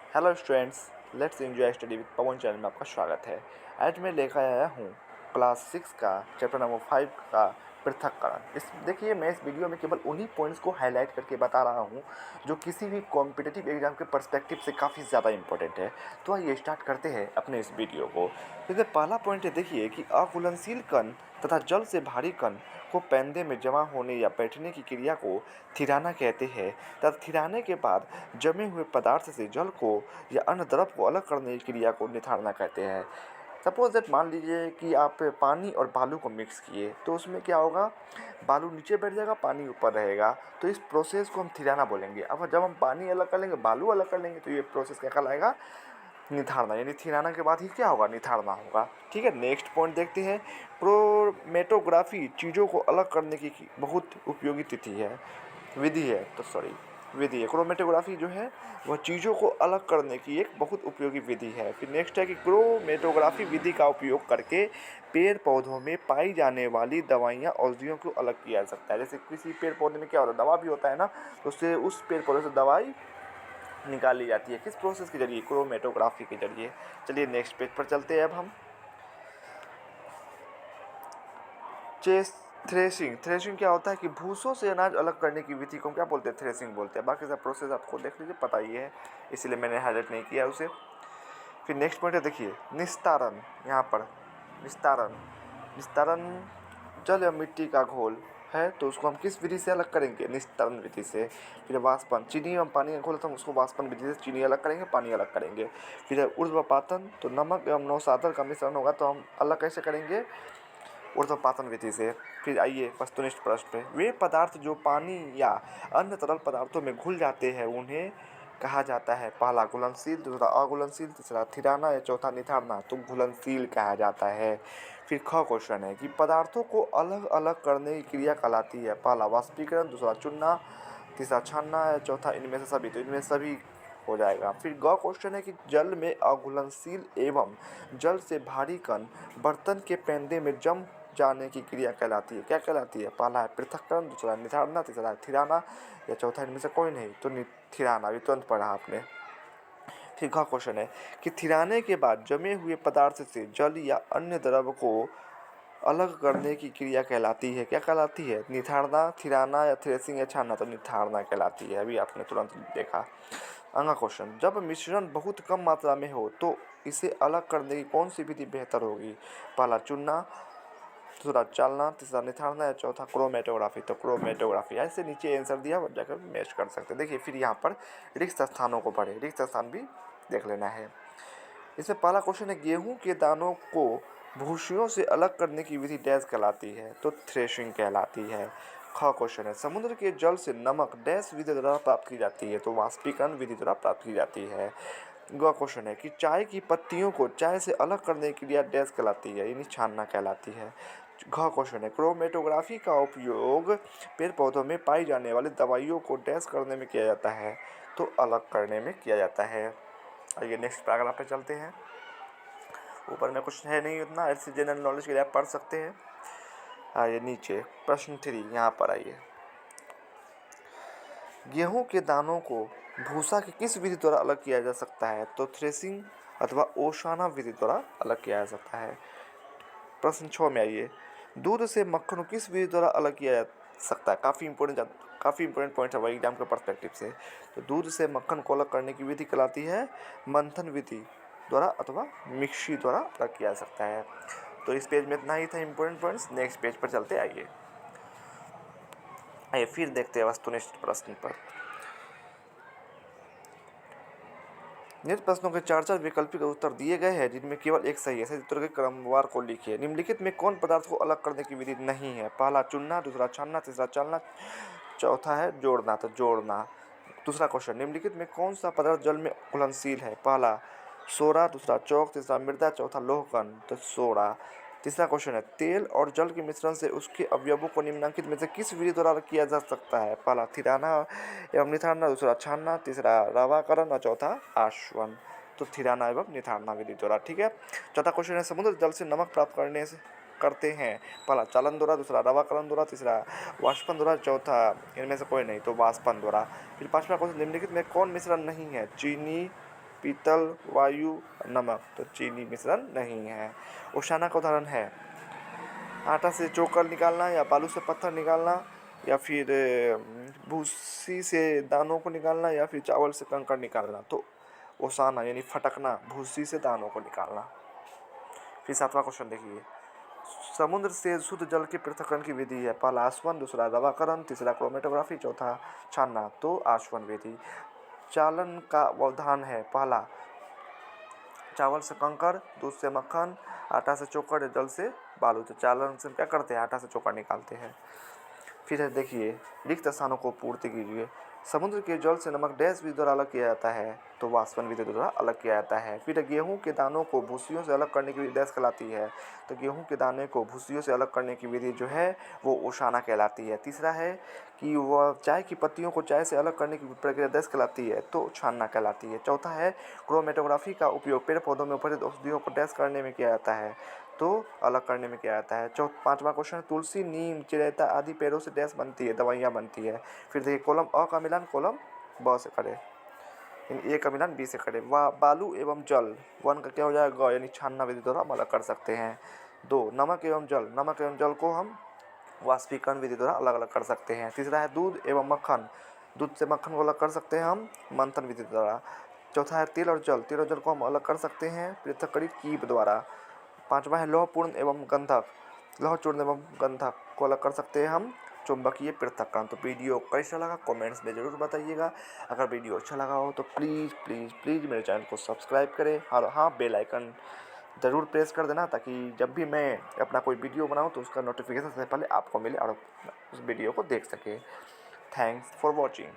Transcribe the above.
Hello students, let's enjoy study with Pawan channel में आपका स्वागत है। आज मैं लेकर आया हूँ क्लास 6 का चैप्टर नंबर 5 का पृथक्करण। देखिए, मैं इस वीडियो में केवल उन्हीं पॉइंट्स को हाईलाइट करके बता रहा हूँ जो किसी भी कॉम्पिटिटिव एग्जाम के पर्सपेक्टिव से काफ़ी ज़्यादा इंपॉर्टेंट है। तो आइए स्टार्ट करते हैं अपने इस वीडियो को। जैसे पहला पॉइंट है, देखिए कि अघुलनशील कण तथा जल से भारी कण को पैंदे में जमा होने या बैठने की क्रिया को थिराना कहते हैं तथा थिराने के बाद जमे हुए पदार्थ से जल को या अन्य द्रव को अलग करने की क्रिया को निथारना कहते हैं। सपोज दैट, मान लीजिए कि आप पानी और बालू को मिक्स किए तो उसमें क्या होगा, बालू नीचे बैठ जाएगा, पानी ऊपर रहेगा। तो इस प्रोसेस को हम थिराना बोलेंगे। अब जब हम पानी अलग कर लेंगे, बालू अलग कर लेंगे, तो ये प्रोसेस क्या कहलाएगा, निथारना। यानी थिराना के बाद ही क्या होगा, निथारना होगा। ठीक है, नेक्स्ट पॉइंट देखते हैं। क्रोमेटोग्राफी चीज़ों को अलग करने की बहुत उपयोगी तिथि है, विधि है, तो सॉरी विधि है। क्रोमेटोग्राफी जो है वह चीज़ों को अलग करने की एक बहुत उपयोगी विधि है। फिर नेक्स्ट है कि क्रोमेटोग्राफी विधि का उपयोग करके पेड़ पौधों में पाई जाने वाली दवाइयाँ औषधियों को अलग किया जा सकता है। जैसे किसी पेड़ पौधे में क्या होता है, दवा भी होता है ना, तो उससे उस पेड़ पौधे से दवाई निकाली जाती है। किस प्रोसेस के जरिए, क्रोमेटोग्राफी के जरिए। चलिए नेक्स्ट पेज पर चलते हैं अब हम। Chess threshing. थ्रेशिंग क्या होता है कि भूसों से अनाज अलग करने की विधि को हम क्या बोलते हैं, थ्रेशिंग बोलते हैं। बाकी सब प्रोसेस आपको देख लीजिए, पता ही है, इसलिए मैंने हाईलाइट नहीं किया उसे। फिर नेक्स्ट पॉइंट है, देखिए निस्तारण। यहाँ पर निस्तारण, निस्तारण जल या मिट्टी का घोल है तो उसको हम किस विधि से अलग करेंगे, निस्तारण विधि से। फिर वाष्पन, चीनी एवं पानी का घोल तो हम उसको वाष्पन विधि से चीनी अलग करेंगे, पानी अलग करेंगे। फिर है ऊर्ध्वपातन, तो नमक एवं नौसादर का मिश्रण होगा तो हम अलग कैसे करेंगे, ऊर्ध्वपातन विधि से। फिर आइए वस्तुनिष्ठ प्रश्न पे। वे पदार्थ जो पानी या अन्य तरल पदार्थों में घुल जाते हैं उन्हें कहा जाता है, पहला घुलनशील, दूसरा अघुलनशील, तीसरा थिराना या चौथा निथारना। तो घुलनशील कहा जाता है। फिर ख क्वेश्चन है कि पदार्थों को अलग अलग करने की क्रिया कहलाती है, पहला वाष्पीकरण, दूसरा चुनना, तीसरा छानना या चौथा इनमें से सभी। तो इनमें सभी हो जाएगा। फिर ग क्वेश्चन है कि जल में अघुलनशील एवं जल से भारी कण बर्तन के पैंदे में जम जाने की क्रिया कहलाती है, क्या कहलाती है, पहला है पृथक्करण, दूसरा निथारना, तीसरा है थिराना या चौथा इनमें से कोई नहीं। तो थिराना, अभी तुरंत पढ़ा आपने। ठीक है, क्वेश्चन है कि थिराने के बाद जमे हुए पदार्थ से जल या अन्य द्रव को अलग करने की क्रिया कहलाती है, क्या कहलाती है, निथारना, थिराना या थ्रेसिंग या छानना। तो निथारना कहलाती है, अभी आपने तुरंत देखा। अगला क्वेश्चन, जब मिश्रण बहुत कम मात्रा में हो तो इसे अलग करने की कौन सी विधि बेहतर होगी, पहला चुनना, दूसरा चालना, तीसरा निथारना या चौथा क्रोमेटोग्राफी। तो क्रोमेटोग्राफी, ऐसे नीचे आंसर दिया, जाकर मैच कर सकते हैं। देखिए फिर यहाँ पर रिक्त स्थानों को पढ़े, रिक्त स्थान भी देख लेना है। इसमें पहला क्वेश्चन है, गेहूं के दानों को भूसियों से अलग करने की विधि डैश कहलाती है, तो थ्रेशिंग कहलाती है। ख क्वेश्चन है, समुद्र के जल से नमक डैश विधि द्वारा प्राप्त की जाती है, तो वाष्पीकरण विधि द्वारा प्राप्त की जाती है। ग क्वेश्चन है कि चाय की पत्तियों को चाय से अलग करने की क्रिया डैश कहलाती है, यानी छानना कहलाती है। घ क्वेश्चन है, क्रोमेटोग्राफी का उपयोग पेड़ पौधों में पाई जाने वाली दवाइयों को डैश करने में किया जाता है, तो अलग करने में किया जाता है। आइए नेक्स्ट पैराग्राफ पे चलते हैं। ऊपर में कुछ है नहीं उतना, ऐसे जनरल नॉलेज के लिए आप पढ़ सकते हैं। आइए नीचे प्रश्न 3, यहाँ पर आइए। गेहूं के दानों को भूसा की किस विधि द्वारा अलग किया जा सकता है, तो थ्रेसिंग अथवा ओशाना विधि द्वारा अलग किया जा सकता है। प्रश्न 6 में आइए, दूध से मक्खन को किस विधि द्वारा अलग किया जा सकता है। काफ़ी इंपॉर्टेंट पॉइंट है वही एग्जाम के पर्सपेक्टिव से। तो दूध से मक्खन को अलग करने की विधि कहलाती है मंथन विधि द्वारा अथवा मिक्सी द्वारा अलग किया जा सकता है। तो इस पेज में इतना ही था इंपॉर्टेंट पॉइंट्स। नेक्स्ट पेज पर चलते आइए फिर देखते हैं वस्तुनिष्ठ प्रश्न पर। निम्न प्रश्नों के 4 वैकल्पिक उत्तर दिए गए हैं जिनमें केवल एक सही है। सही उत्तर के क्रमवार को लिखिए। निम्नलिखित में कौन पदार्थ को अलग करने की विधि नहीं है, पहला चुनना, दूसरा छानना, तीसरा चालना, चौथा है जोड़ना। तो जोड़ना। दूसरा क्वेश्चन, निम्नलिखित में कौन सा पदार्थ जल में घुलनशील है, पहला सोडा, दूसरा चौक, तीसरा मृदा, चौथा लोह कण। तो सोडा। तीसरा क्वेश्चन है, तेल और जल के मिश्रण से उसके अवयवों को निम्नलिखित में से किस विधि द्वारा किया जा सकता है, पहला थिराना एवं निथारना, दूसरा छानना, तीसरा रवाकरण और चौथा आश्वन। तो थिराना एवं निथारना विधि द्वारा। ठीक है। चौथा क्वेश्चन है, समुद्र जल से नमक प्राप्त करते हैं, पहला चालन द्वारा, दूसरा रवाकरण द्वारा, तीसरा वाष्पन द्वारा, चौथा इनमें से कोई नहीं, तो वाष्पन द्वारा। फिर पांचवा क्वेश्चन, निम्नलिखित में कौन मिश्रण नहीं है, चीनी, पीतल, वायु, नमक, तो चीनी मिश्रण नहीं है। ओशाना का उदाहरण है आटा से चोकर निकालना या बालू से पत्थर निकालना या फिर भूसी से दानों को निकालना या फिर चावल से कंकड़ निकालना। तो ओसाना यानी फटकना, भूसी से दानों को निकालना। फिर 7वां क्वेश्चन देखिए, समुद्र से शुद्ध जल के पृथक्करण की विधि है। पहला आसवन, दूसरा दवाकरण, तीसरा क्रोमेटोग्राफी, चौथा छानना। तो आसवन विधि। चालन का व्यवधान है, पहला चावल से कंकड़, दूध से मक्खन, आटा से चोकर, जल से बालू। तो चालन से क्या करते हैं, आटा से चोकर निकालते हैं। फिर है देखिए, रिक्त स्थानों को पूर्ति कीजिए। समुद्र के जल से नमक डैश विधि द्वारा अलग किया जाता है। तो वाष्पन विधि द्वारा अलग किया जाता है। फिर गेहूं के दानों को भूसियों से अलग करने की विधि डैश कहलाती है। तो गेहूं के दाने को भूसियों से अलग करने की विधि जो है वो ओशाना कहलाती है। तीसरा है कि वह चाय की पत्तियों को चाय से अलग करने की प्रक्रिया डैश कहलाती है। तो छानना कहलाती है। चौथा है क्रोमेटोग्राफी का उपयोग पेड़ पौधों में उपस्थित औषधियों को डैश करने में किया जाता है। तो अलग करने में किया जाता है। 5वां क्वेश्चन, तुलसी, नीम, चिरैता आदि पेड़ों से डैश बनती है, दवाइयाँ बनती है। फिर देखिए, कॉलम अ का मिलान कॉलम ब से करें, यानी ए का मिलान बी से करें। बालू एवं जल, 1 का क्या हो जाएगा, यानी छानना विधि द्वारा हम अलग कर सकते हैं। 2 नमक एवं जल, नमक एवं जल को हम वाष्पीकरण विधि द्वारा अलग अलग कर सकते हैं। तीसरा है दूध एवं मक्खन, दूध से मक्खन को अलग कर सकते हैं हम मंथन विधि द्वारा। चौथा है तेल और जल, तेल और जल को हम अलग कर सकते हैं पृथक्करण कीप द्वारा। 5वां है लौहपूर्ण एवं गंधक, लौहचूर्ण एवं गंधक को अलग कर सकते हैं हम चुंबकीय पृथक्करण। तो वीडियो कैसा लगा कमेंट्स में ज़रूर बताइएगा। अगर वीडियो अच्छा लगा हो तो प्लीज़ प्लीज़ प्लीज़ मेरे चैनल को सब्सक्राइब करें और हाँ, बेल आइकन ज़रूर प्रेस कर देना, ताकि जब भी मैं अपना कोई वीडियो बनाऊँ तो उसका नोटिफिकेशन सबसे पहले आपको मिले और उस वीडियो को देख सके। Thanks for watching.